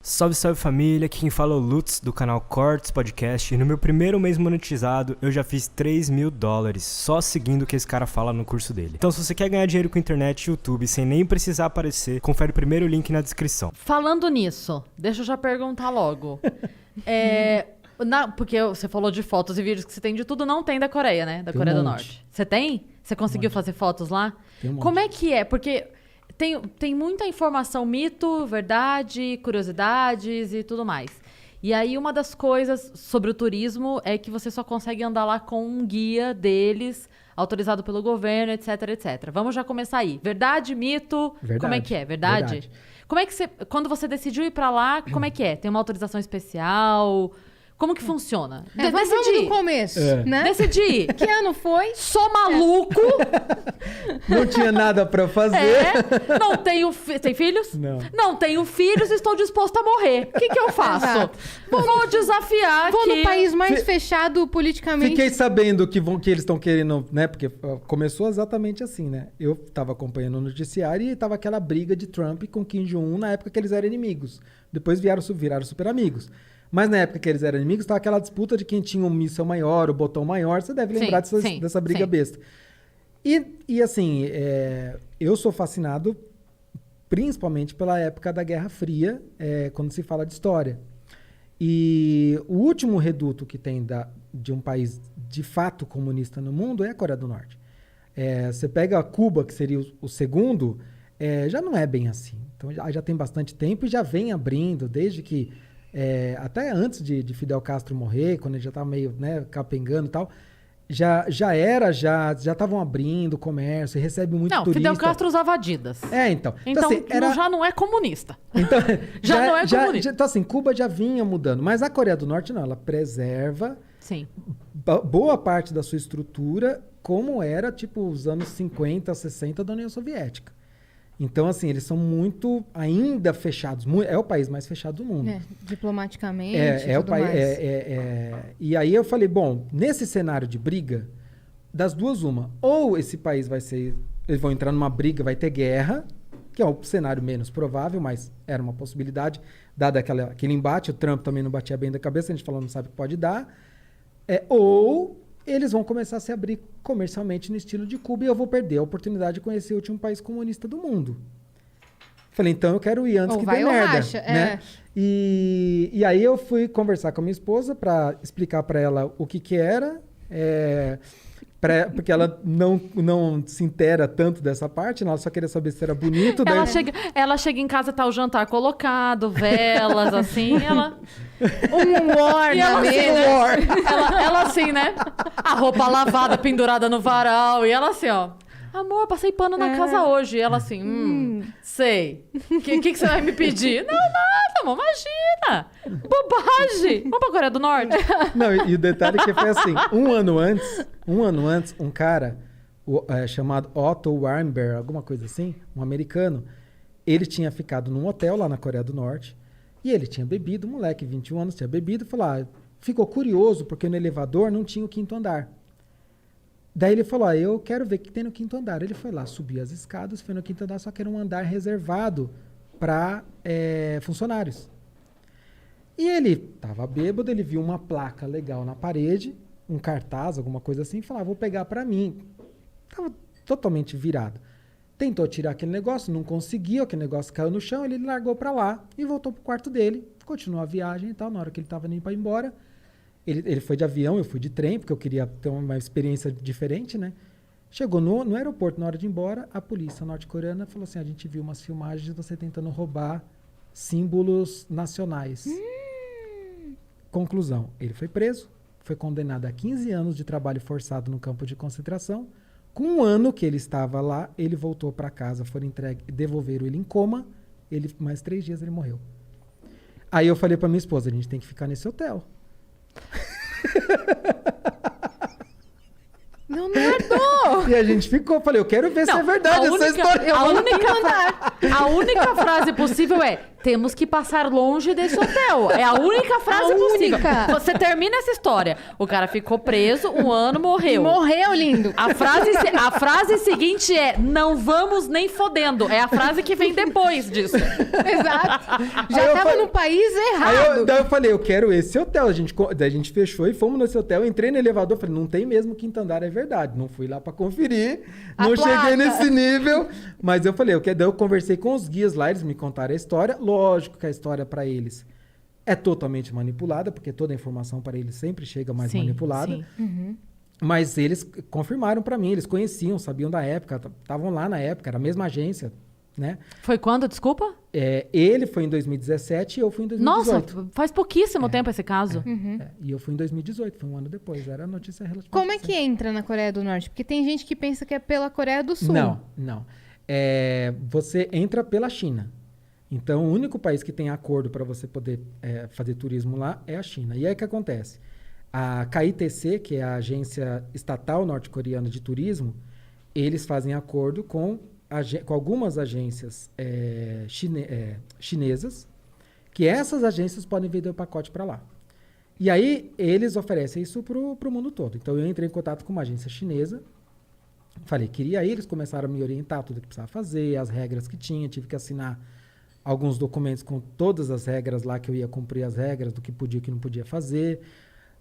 Salve, salve família, aqui quem fala é o Lutz do canal Cortes Podcast e no meu primeiro mês monetizado eu já fiz $3.000 só seguindo o que esse cara fala no curso dele. Então se você quer ganhar dinheiro com internet e YouTube sem nem precisar aparecer, confere o primeiro link na descrição. Falando nisso, deixa eu já perguntar logo. Porque você falou de fotos e vídeos que você tem de tudo, não tem da Coreia, né? Da Coreia do Norte. Você tem? Você conseguiu fazer fotos lá? Tem um monte. Como é que é? Porque tem muita informação, mito, verdade, curiosidades e tudo mais. E aí uma das coisas sobre o turismo é que você só consegue andar lá com um guia deles, autorizado pelo governo, etc, etc. Vamos já começar aí. Verdade, mito? Verdade. Como é que é? Verdade? Como é que quando você decidiu ir pra lá, como é que é? Tem uma autorização especial? Como que funciona? Vamos do começo, né? Decidi. Que ano foi? Sou maluco. Não tinha nada pra fazer. Não tenho... Tem filhos? Não. Não tenho filhos e estou disposto a morrer. O que eu faço? Exato. Vou desafiar Vou aqui. no país mais fechado politicamente. Fiquei sabendo que eles estão querendo, né? Porque começou exatamente assim, né? Eu tava acompanhando o noticiário e tava aquela briga de Trump com Kim Jong-un na época que eles eram inimigos. Depois viraram super amigos. Mas na época que eles eram inimigos, tava aquela disputa de quem tinha um míssil maior, o botão maior. Você deve lembrar dessa briga besta. E assim, eu sou fascinado principalmente pela época da Guerra Fria, quando se fala de história. E o último reduto que tem de um país de fato comunista no mundo é a Coreia do Norte. Você pega Cuba, que seria o segundo, já não é bem assim. Então já tem bastante tempo e já vem abrindo, desde que... até antes de Fidel Castro morrer, quando ele já estava meio, né, capengando e tal, já estavam abrindo comércio, recebe muito turista. Fidel Castro usava Adidas. Então assim, já não é comunista. Então, já não é comunista. Então assim, Cuba já vinha mudando, mas a Coreia do Norte não, ela preserva boa parte da sua estrutura como era, tipo, os anos 50, 60 da União Soviética. Então, assim, eles são muito ainda fechados. É o país mais fechado do mundo. Diplomaticamente. O país. E aí eu falei, bom, nesse cenário de briga, das duas, uma. Ou esse país eles vão entrar numa briga, vai ter guerra, que é o cenário menos provável, mas era uma possibilidade, dado aquele embate. O Trump também não batia bem da cabeça, a gente falou, não sabe o que pode dar. Ou eles vão começar a se abrir comercialmente no estilo de Cuba e eu vou perder a oportunidade de conhecer o último país comunista do mundo. Falei, então eu quero ir antes que dê merda. Racha, né? E aí eu fui conversar com a minha esposa para explicar para ela o que era, porque ela não se intera tanto dessa parte, ela só queria saber se era bonito. Ela chega em casa, tá o jantar colocado, velas, assim, ela... war na mesa. Ela assim, né? A roupa lavada, pendurada no varal, e ela assim, ó... Amor, passei pano na casa hoje. E ela assim, sei. O que você vai me pedir? Não, nada, amor, imagina. Bobagem. Vamos pra Coreia do Norte? Não, e o detalhe é que foi assim, um ano antes, um cara chamado Otto Warmbier, alguma coisa assim, um americano, ele tinha ficado num hotel lá na Coreia do Norte e ele tinha bebido, moleque, 21 anos, tinha bebido, ficou curioso porque no elevador não tinha o quinto andar. Daí ele falou, eu quero ver o que tem no quinto andar. Ele foi lá, subiu as escadas, foi no quinto andar, só que era um andar reservado para funcionários. E ele estava bêbado, ele viu uma placa legal na parede, um cartaz, alguma coisa assim, e falou, vou pegar para mim. Estava totalmente virado. Tentou tirar aquele negócio, não conseguiu, aquele negócio caiu no chão, ele largou para lá e voltou pro quarto dele, continuou a viagem e tal. Na hora que ele estava indo para embora, ele foi de avião, eu fui de trem, porque eu queria ter uma experiência diferente, né? Chegou no aeroporto, na hora de ir embora, a polícia norte-coreana falou assim, a gente viu umas filmagens de você tentando roubar símbolos nacionais. Conclusão, ele foi preso, foi condenado a 15 anos de trabalho forçado no campo de concentração. Com um ano que ele estava lá, ele voltou para casa, devolveram ele em coma, mais 3 dias ele morreu. Aí eu falei para minha esposa, a gente tem que ficar nesse hotel. Leonardo! ficou. E a gente ficou. Falei, eu quero ver se é verdade essa história. A única frase possível é: temos que passar longe desse hotel. É a única frase possível. Você termina essa história. O cara ficou preso, 1 ano, morreu. Morreu, lindo. A frase seguinte é: não vamos nem fodendo. É a frase que vem depois disso. Exato. Aí Já eu tava falei- no país errado. Daí eu falei, eu quero esse hotel. Daí a gente fechou e fomos nesse hotel. Entrei no elevador, falei, não tem mesmo quinto andar, é verdade. Não fui lá pra conferir, A não placa. cheguei nesse nível. Mas eu falei, daí eu conversei com os guias lá, eles me contaram a história. Lógico que a história pra eles é totalmente manipulada, porque toda a informação para eles sempre chega mais Sim, manipulada. sim. Mas eles confirmaram pra mim, eles conheciam, sabiam da época, estavam lá na época, era a mesma agência, né? Foi quando, desculpa? Ele foi em 2017 e eu fui em 2018. Nossa, faz pouquíssimo tempo esse caso. E eu fui em 2018, foi um ano depois. Era a notícia relativamente Como é que recente. entra na Coreia do Norte? Porque tem gente que pensa que é pela Coreia do Sul. Não. Você entra pela China. Então, o único país que tem acordo para você poder fazer turismo lá é a China. E aí o que acontece? A KITC, que é a agência estatal norte-coreana de turismo, eles fazem acordo com algumas agências chinesas, que essas agências podem vender o pacote para lá. E aí, eles oferecem isso para o mundo todo. Então, eu entrei em contato com uma agência chinesa, falei, queria ir, eles começaram a me orientar tudo o que precisava fazer, as regras que tinha, tive que assinar alguns documentos com todas as regras lá, que eu ia cumprir as regras do que podia e o que não podia fazer,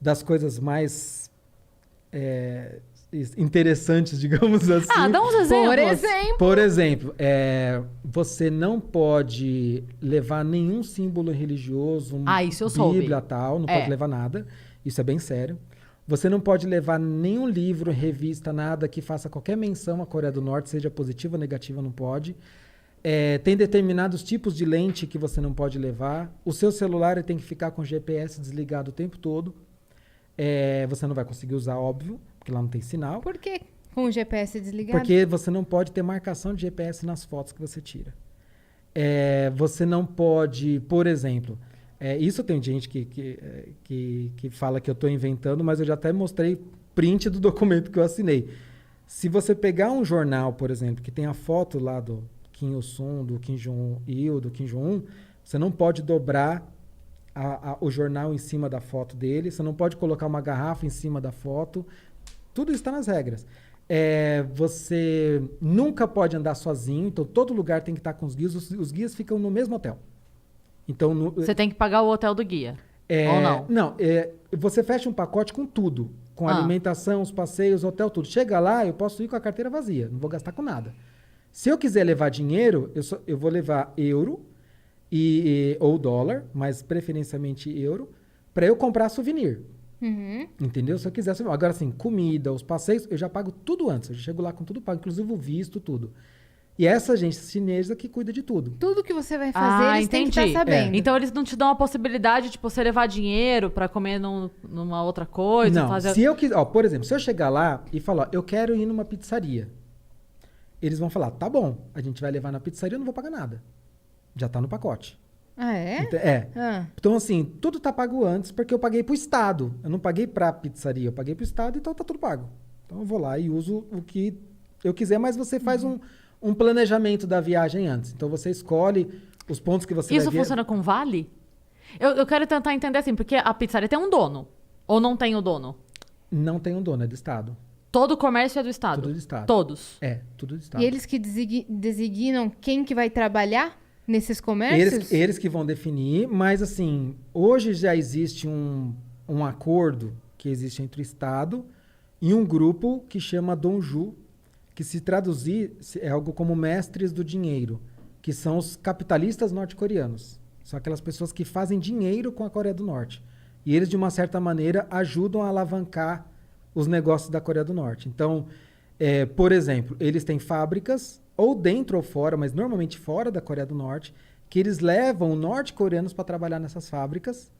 das coisas mais interessantes, digamos assim. Ah, dá uns exemplos. Por exemplo, você não pode levar nenhum símbolo religioso, Isso eu soube. Bíblia, tal, não pode levar nada. Isso é bem sério. Você não pode levar nenhum livro, revista, nada que faça qualquer menção à Coreia do Norte, seja positiva ou negativa, não pode. Tem determinados tipos de lente que você não pode levar. O seu celular tem que ficar com o GPS desligado o tempo todo. Você não vai conseguir usar, óbvio, porque lá não tem sinal. Por quê? Com o GPS desligado? Porque você não pode ter marcação de GPS nas fotos que você tira. Você não pode, por exemplo... isso tem gente que fala que eu estou inventando, mas eu já até mostrei print do documento que eu assinei. Se você pegar um jornal, por exemplo, que tem a foto lá do Kim Il-sung, do Kim Jong-il, do Kim Jong-un, você não pode dobrar o jornal em cima da foto dele, você não pode colocar uma garrafa em cima da foto. Tudo isso está nas regras. Você nunca pode andar sozinho, então todo lugar tem que estar com os guias. Os guias ficam no mesmo hotel. Então, Você tem que pagar o hotel do guia. Ou não? Não, você fecha um pacote com tudo. Com alimentação, os passeios, hotel, tudo. Chega lá, eu posso ir com a carteira vazia. Não vou gastar com nada. Se eu quiser levar dinheiro, eu vou levar euro ou dólar, mas preferencialmente euro, para eu comprar souvenir. Entendeu? Se eu quiser souvenir. Agora, assim, comida, os passeios, eu já pago tudo antes. Eu já chego lá com tudo pago, inclusive o visto, tudo. E é essa agência chinesa que cuida de tudo. Tudo que você vai fazer, eles têm que estar sabendo. Então eles não te dão a possibilidade de você levar dinheiro pra comer numa outra coisa? Não, se eu quiser... por exemplo, se eu chegar lá e falar, eu quero ir numa pizzaria, eles vão falar, tá bom, a gente vai levar na pizzaria, eu não vou pagar nada. Já tá no pacote. Ah, é? Então, assim, tudo tá pago antes, porque eu paguei pro Estado. Eu não paguei pra pizzaria, eu paguei pro Estado, então tá tudo pago. Então eu vou lá e uso o que eu quiser, mas você faz um planejamento da viagem antes. Então você escolhe os pontos que você Isso vai ver. funciona com vale? Eu quero tentar entender assim, porque a pizzaria tem um dono. Ou não tem o dono? Não tem um dono, é do Estado. Todo o comércio é do Estado? Tudo do Estado. Todos? Tudo do Estado. E eles que designam quem que vai trabalhar nesses comércios? Eles que vão definir, mas assim, hoje já existe um acordo que existe entre o Estado e um grupo que chama Donju, que se traduzir é algo como mestres do dinheiro, que são os capitalistas norte-coreanos. São aquelas pessoas que fazem dinheiro com a Coreia do Norte. E eles, de uma certa maneira, ajudam a alavancar os negócios da Coreia do Norte. Então, por exemplo, eles têm fábricas, ou dentro ou fora, mas normalmente fora da Coreia do Norte, que eles levam norte-coreanos para trabalhar nessas fábricas,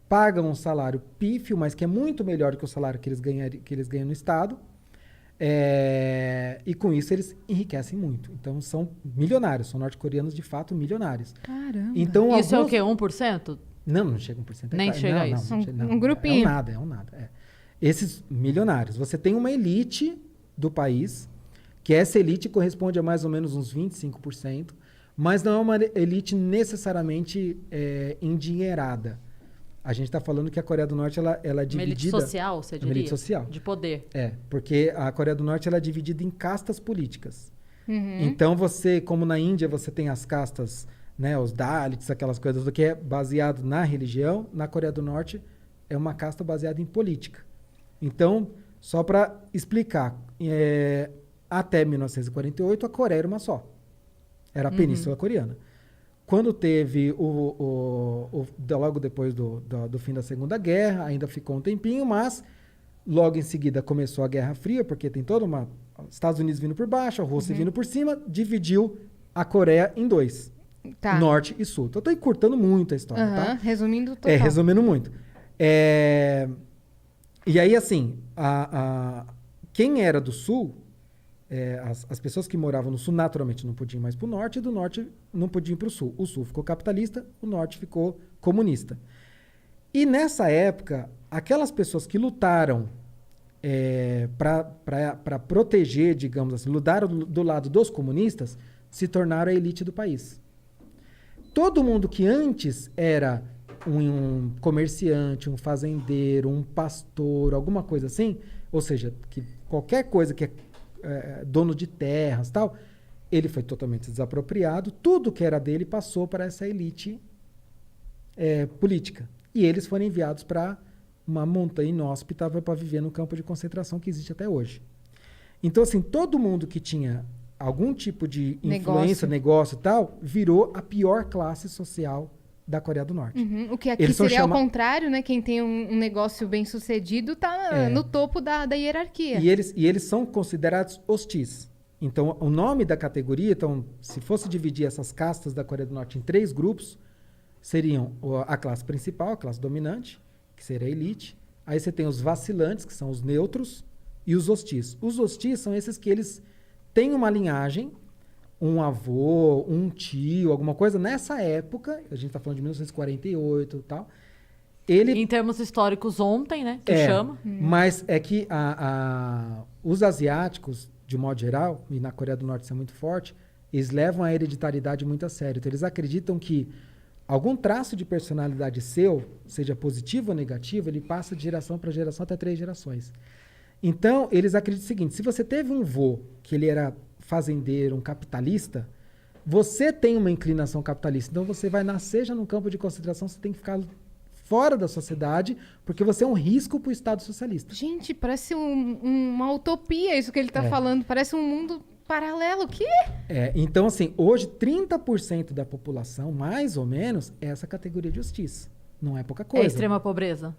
pagam um salário pífio, mas que é muito melhor do que o salário que eles ganham no Estado. E com isso eles enriquecem muito. Então são milionários, são norte-coreanos de fato milionários. Caramba. Então, Isso é o quê? 1%? Não chega a 1%. Nem chega a isso. Não chega, Um grupinho. É um nada. Esses milionários. Você tem uma elite do país, que essa elite corresponde a mais ou menos uns 25%, mas não é uma elite necessariamente endinheirada. A gente está falando que a Coreia do Norte ela é Uma elite dividida... social, você diria? Uma elite social. De poder. Porque a Coreia do Norte ela é dividida em castas políticas. Uhum. Então você, como na Índia, você tem as castas, né, os Dalits, aquelas coisas do que é baseado na religião, na Coreia do Norte é uma casta baseada em política. Então, só para explicar, até 1948 a Coreia era uma só. Era a Península Coreana. Quando teve logo depois do fim da Segunda Guerra, ainda ficou um tempinho, mas logo em seguida começou a Guerra Fria, porque tem toda uma... Estados Unidos vindo por baixo, a Rússia vindo por cima, dividiu a Coreia em dois. Tá. Norte e Sul. Então, eu tô encurtando muito a história, tá? Resumindo total. Resumindo muito. E aí, assim, quem era do Sul, as pessoas que moravam no Sul, naturalmente, não podiam ir mais para o Norte, e do Norte não podiam ir para o Sul. O Sul ficou capitalista, o Norte ficou comunista. E nessa época, aquelas pessoas que lutaram para proteger, digamos assim, lutaram do lado dos comunistas, se tornaram a elite do país. Todo mundo que antes era um comerciante, um fazendeiro, um pastor, alguma coisa assim, ou seja, que qualquer coisa que é dono de terras, tal, ele foi totalmente desapropriado, tudo que era dele passou para essa elite política. E eles foram enviados para uma montanha inóspita para viver no campo de concentração que existe até hoje. Então, assim, todo mundo que tinha algum tipo de influência, negócio e tal, virou a pior classe social da Coreia do Norte. Uhum. O que aqui seria ao contrário, né? Quem tem um negócio bem sucedido está no topo da hierarquia. E eles são considerados hostis. Então, o nome da categoria, então, se fosse dividir essas castas da Coreia do Norte em 3 grupos, seriam a classe principal, a classe dominante, que seria a elite. Aí você tem os vacilantes, que são os neutros, e os hostis. Os hostis são esses que eles têm uma linhagem, um avô, um tio, alguma coisa. Nessa época, a gente está falando de 1948 e tal, Em termos históricos, ontem, né? Que chama. Mas é que os asiáticos, de modo geral, e na Coreia do Norte isso é muito forte, eles levam a hereditariedade muito a sério. Então, eles acreditam que algum traço de personalidade seu, seja positivo ou negativo, ele passa de geração para geração até 3 gerações. Então, eles acreditam o seguinte: se você teve um vô que ele era fazendeiro, um capitalista, você tem uma inclinação capitalista. Então, você vai nascer já num campo de concentração, você tem que ficar fora da sociedade, porque você é um risco para o Estado socialista. Gente, parece uma utopia isso que ele está falando. Parece um mundo paralelo. O quê? Então, assim, hoje 30% da população, mais ou menos, é essa categoria de hostis. Não é pouca coisa. É extrema pobreza.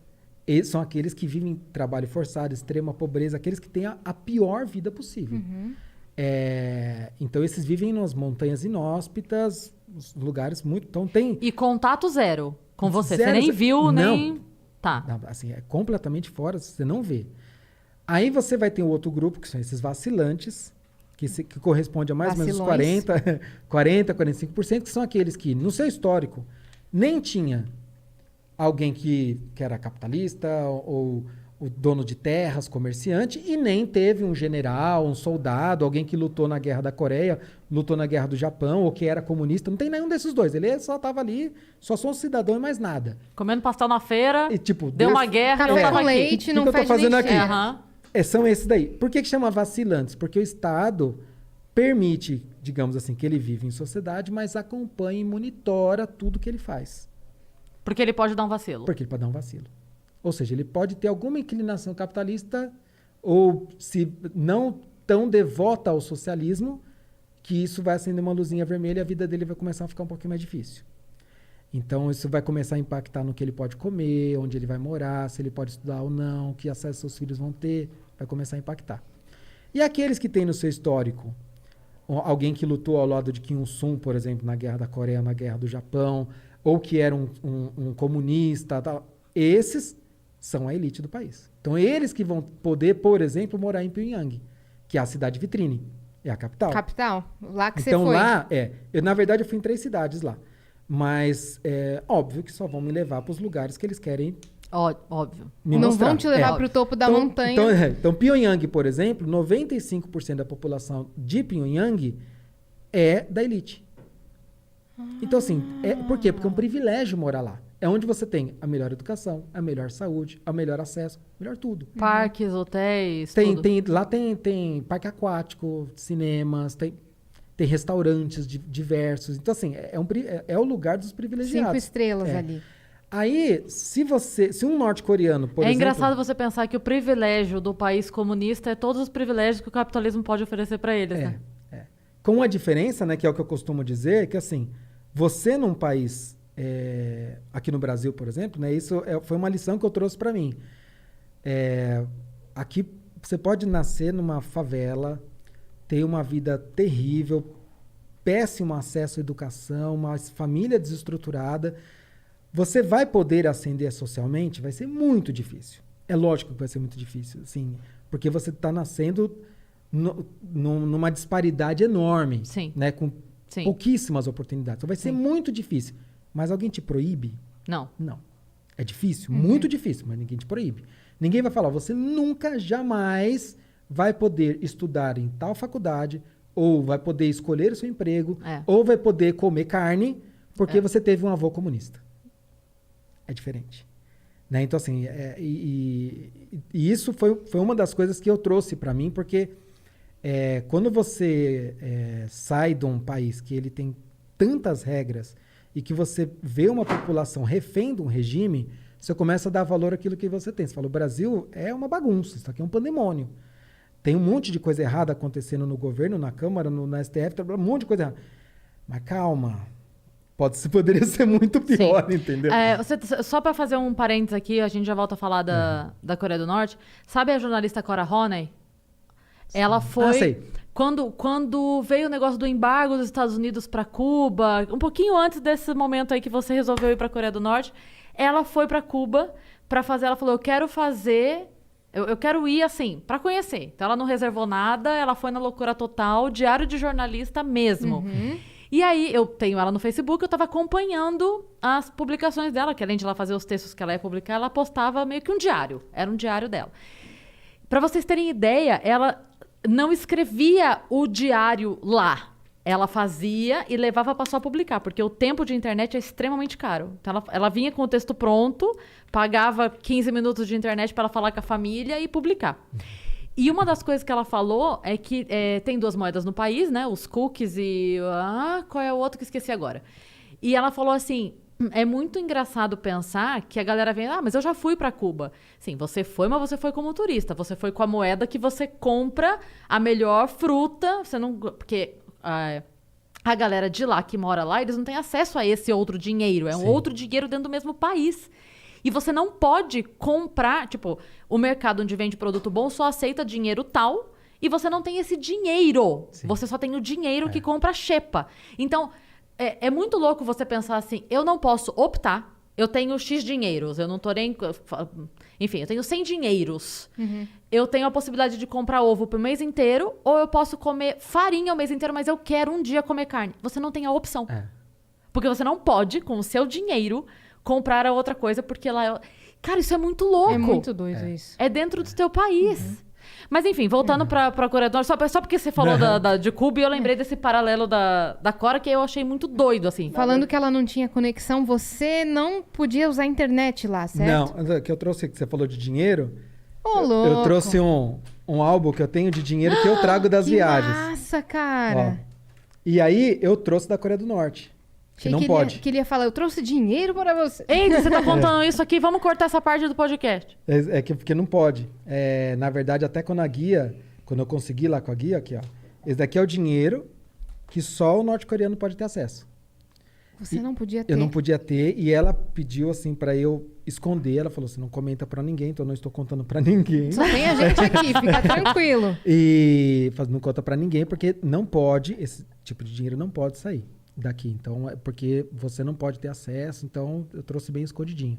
Eles são aqueles que vivem em trabalho forçado, extrema pobreza, aqueles que têm a pior vida possível. Então, esses vivem nas montanhas inóspitas, lugares muito... Então, tem... E contato zero com você. Zero, você nem viu, não. nem... Tá. Assim, é completamente fora, você não vê. Aí você vai ter o outro grupo, que são esses vacilantes, que corresponde a mais ou menos 45%, que são aqueles que, no seu histórico, nem tinha alguém que era capitalista ou o dono de terras, comerciante, e nem teve um general, um soldado, alguém que lutou na Guerra da Coreia, lutou na Guerra do Japão, ou que era comunista. Não tem nenhum desses dois. Ele só estava ali, só sou um cidadão e mais nada. Comendo pastel na feira, E, tipo, deu uma guerra e eu Café tava com aqui. leite, O não que eu tô faz fazendo nem aqui? cheiro. Aham. São esses daí. Por que chama vacilantes? Porque o Estado permite, digamos assim, que ele vive em sociedade, mas acompanha e monitora tudo que ele faz. Porque ele pode dar um vacilo. Porque ele pode dar um vacilo. Ou seja, ele pode ter alguma inclinação capitalista ou, se não tão devota ao socialismo, que isso vai acender uma luzinha vermelha e a vida dele vai começar a ficar um pouquinho mais difícil. Então, isso vai começar a impactar no que ele pode comer, onde ele vai morar, se ele pode estudar ou não, que acesso seus filhos vão ter, vai começar a impactar. E aqueles que têm no seu histórico alguém que lutou ao lado de Kim Il-sung, por exemplo, na Guerra da Coreia, na Guerra do Japão, ou que era um comunista, tal, esses são a elite do país. Então, eles que vão poder, por exemplo, morar em Pyongyang, que é a cidade vitrine, é a capital. Capital? Lá que Então, você foi. lá, na verdade, eu fui em 3 cidades lá. Mas é óbvio que só vão me levar para os lugares que eles querem Óbvio. Me Não mostrar. vão te levar É. pro topo da Então, montanha. então, Pyongyang, por exemplo, 95% da população de Pyongyang é da elite. Então, assim, por quê? Porque é um privilégio morar lá. É onde você tem a melhor educação, a melhor saúde, o melhor acesso, melhor tudo. Parques, hotéis, tudo. Lá tem parque aquático, cinemas, tem restaurantes diversos. Então, assim, é o lugar dos 5 privilegiados. estrelas É. ali. Aí, se um norte-coreano, por É exemplo... engraçado você pensar que o privilégio do país comunista é todos os privilégios que o capitalismo pode oferecer para eles, né? Com a diferença, né, que é o que eu costumo dizer, que assim, você num país, aqui no Brasil, por exemplo, né, isso foi uma lição que eu trouxe para mim. Aqui você pode nascer numa favela, ter uma vida terrível, péssimo acesso à educação, uma família desestruturada. Você vai poder ascender socialmente? Vai ser muito difícil. É lógico que vai ser muito difícil, sim, porque você está nascendo numa disparidade enorme, Sim. né, com Sim. pouquíssimas oportunidades. Então vai ser Sim. muito difícil. Mas alguém te proíbe? Não. Não. É difícil, muito difícil, mas ninguém te proíbe. Ninguém vai falar, você nunca, jamais vai poder estudar em tal faculdade, ou vai poder escolher o seu emprego, ou vai poder comer carne, porque você teve um avô comunista. É diferente. Né? Então, assim, e isso foi uma das coisas que eu trouxe para mim, porque quando você sai de um país que ele tem tantas regras e que você vê uma população refém de um regime, você começa a dar valor àquilo que você tem. Você fala, o Brasil é uma bagunça, isso aqui é um pandemônio. Tem um monte de coisa errada acontecendo no governo, na Câmara, no STF, um monte de coisa errada. Mas calma, poderia ser muito pior, Sim. entendeu? Só para fazer um parênteses aqui, a gente já volta a falar da Coreia do Norte. Sabe a jornalista Cora Honey? Ela foi... sei. Quando veio o negócio do embargo dos Estados Unidos para Cuba, um pouquinho antes desse momento aí que você resolveu ir para a Coreia do Norte, ela foi para Cuba para fazer... Ela falou, eu quero fazer... Eu quero ir, assim, para conhecer. Então, ela não reservou nada, ela foi na loucura total, diário de jornalista mesmo. E aí, eu tenho ela no Facebook, eu tava acompanhando as publicações dela, que além de ela fazer os textos que ela ia publicar, ela postava meio que um diário. Era um diário dela. Para vocês terem ideia, ela não escrevia o diário lá. Ela fazia e levava para só publicar, porque o tempo de internet é extremamente caro. Então, ela vinha com o texto pronto, pagava 15 minutos de internet para ela falar com a família e publicar. E uma das coisas que ela falou é que tem duas moedas no país, né? Os cookies e... qual é o outro que esqueci agora? E ela falou assim, é muito engraçado pensar que a galera vem... mas eu já fui para Cuba. Sim, você foi, mas você foi como turista. Você foi com a moeda que você compra a melhor fruta. Você não... Porque... a galera de lá que mora lá, eles não têm acesso a esse outro dinheiro. É um outro dinheiro dentro do mesmo país. E você não pode comprar... Tipo, o mercado onde vende produto bom só aceita dinheiro tal e você não tem esse dinheiro. Sim. Você só tem o dinheiro que compra a xepa. Então, é muito louco você pensar assim, eu não posso optar, eu tenho X dinheiros, eu não tô nem... Enfim, eu tenho 100 dinheiros. Eu tenho a possibilidade de comprar ovo pro mês inteiro, ou eu posso comer farinha o mês inteiro, mas eu quero um dia comer carne. Você não tem a opção. Porque você não pode, com o seu dinheiro, comprar a outra coisa, porque lá... Cara, isso é muito louco. É muito doido isso. É dentro do teu país. Mas enfim, voltando pra Coreia do Norte, só porque você falou de Cuba, e eu lembrei desse paralelo da Cora, que eu achei muito doido, assim. Falando que ela não tinha conexão, você não podia usar a internet lá, certo? Não, que eu trouxe, que você falou de dinheiro, louco. eu trouxe um álbum que eu tenho de dinheiro que eu trago das viagens. Nossa, cara. Ó. E aí, eu trouxe da Coreia do Norte. Que não pode. Que ele ia falar, eu trouxe dinheiro para você. Eita, você tá contando isso aqui, vamos cortar essa parte do podcast. Porque não pode. Na verdade, até quando eu consegui lá com a guia, aqui, ó. Esse daqui é o dinheiro que só o norte-coreano pode ter acesso. Você não podia ter. Eu não podia ter, e ela pediu assim pra eu esconder. Ela falou assim, não comenta pra ninguém, então eu não estou contando pra ninguém. Só tem a gente aqui, fica tranquilo. E não conta pra ninguém, porque não pode, esse tipo de dinheiro não pode sair daqui. Então, porque você não pode ter acesso, então eu trouxe bem escondidinho.